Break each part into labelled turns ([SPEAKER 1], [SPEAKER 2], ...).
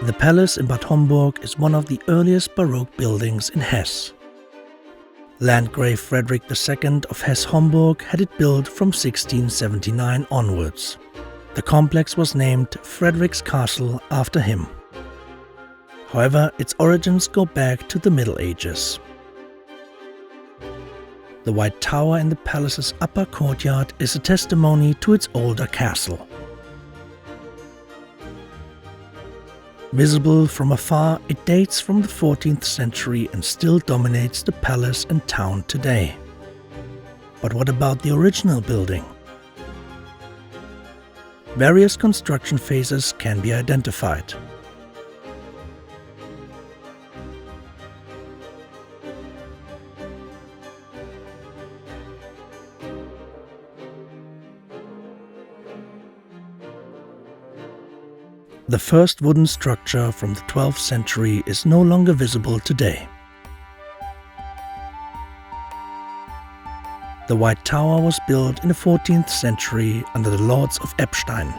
[SPEAKER 1] The palace in Bad Homburg is one of the earliest Baroque buildings in Hesse. Landgrave Frederick II of Hesse-Homburg had it built from 1679 onwards. The complex was named Frederick's Castle after him. However, its origins go back to the Middle Ages. The White Tower in the palace's upper courtyard is a testimony to its older castle. Visible from afar, it dates from the 14th century and still dominates the palace and town today. But what about the original building? Various construction phases can be identified. The first wooden structure from the 12th century is no longer visible today. The White Tower was built in the 14th century under the Lords of Eppstein.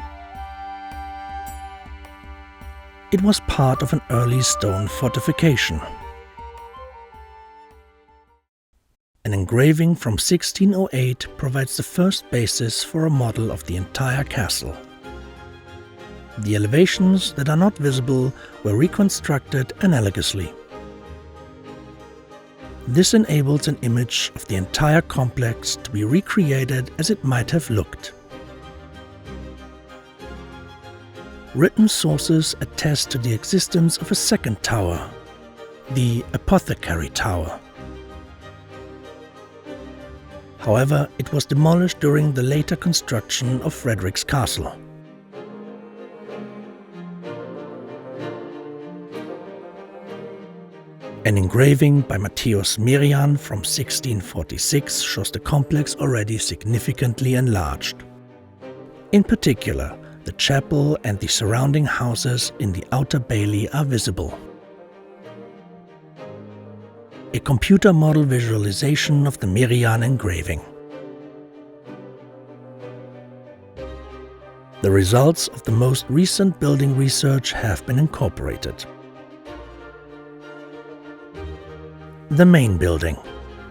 [SPEAKER 1] It was part of an early stone fortification. An engraving from 1608 provides the first basis for a model of the entire castle. The elevations that are not visible were reconstructed analogously. This enables an image of the entire complex to be recreated as it might have looked. Written sources attest to the existence of a second tower, the Apothecary Tower. However, it was demolished during the later construction of Frederick's Castle. An engraving by Matthäus Merian from 1646 shows the complex already significantly enlarged. In particular, the chapel and the surrounding houses in the outer bailey are visible. A computer model visualization of the Merian engraving. The results of the most recent building research have been incorporated. The main building.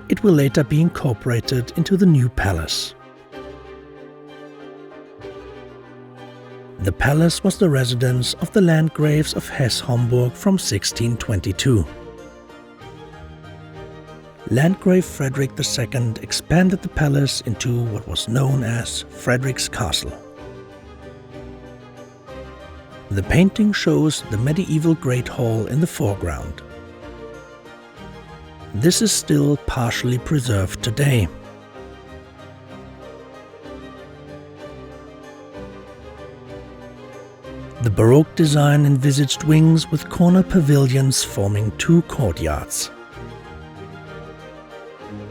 [SPEAKER 1] It will later be incorporated into the new palace. The palace was the residence of the Landgraves of Hesse-Homburg from 1622. Landgrave Frederick II expanded the palace into what was known as Frederick's Castle. The painting shows the medieval Great Hall in the foreground. This is still partially preserved today. The Baroque design envisaged wings with corner pavilions forming two courtyards.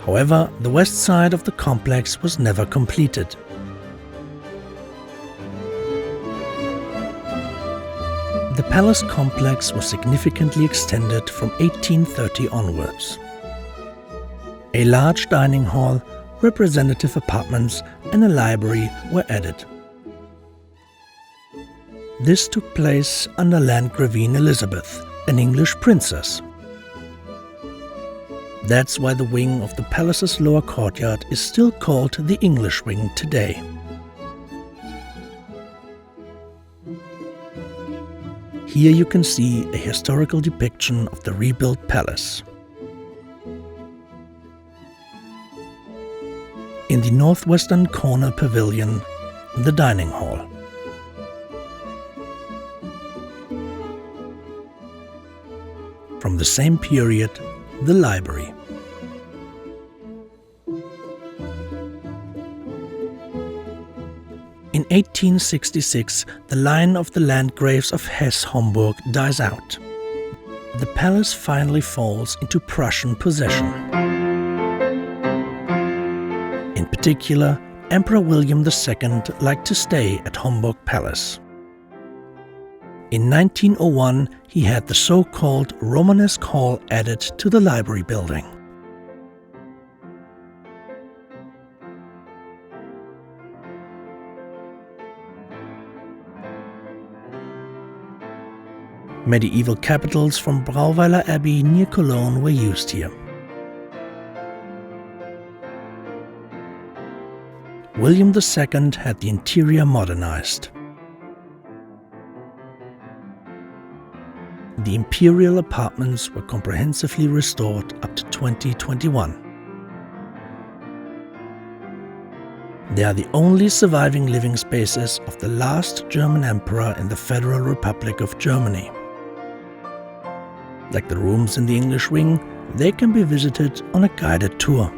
[SPEAKER 1] However, the west side of the complex was never completed. The palace complex was significantly extended from 1830 onwards. A large dining hall, representative apartments and a library were added. This took place under Landgravine Elizabeth, an English princess. That's why the wing of the palace's lower courtyard is still called the English Wing today. Here you can see a historical depiction of the rebuilt palace. In the northwestern corner pavilion, the dining hall. From the same period, the library. In 1866, the line of the Landgraves of Hesse-Homburg dies out. The palace finally falls into Prussian possession. In particular, Emperor William II liked to stay at Homburg Palace. In 1901, he had the so-called Romanesque Hall added to the library building. Medieval capitals from Brauweiler Abbey near Cologne were used here. William II had the interior modernized. The imperial apartments were comprehensively restored up to 2021. They are the only surviving living spaces of the last German emperor in the Federal Republic of Germany. Like the rooms in the English Wing, they can be visited on a guided tour.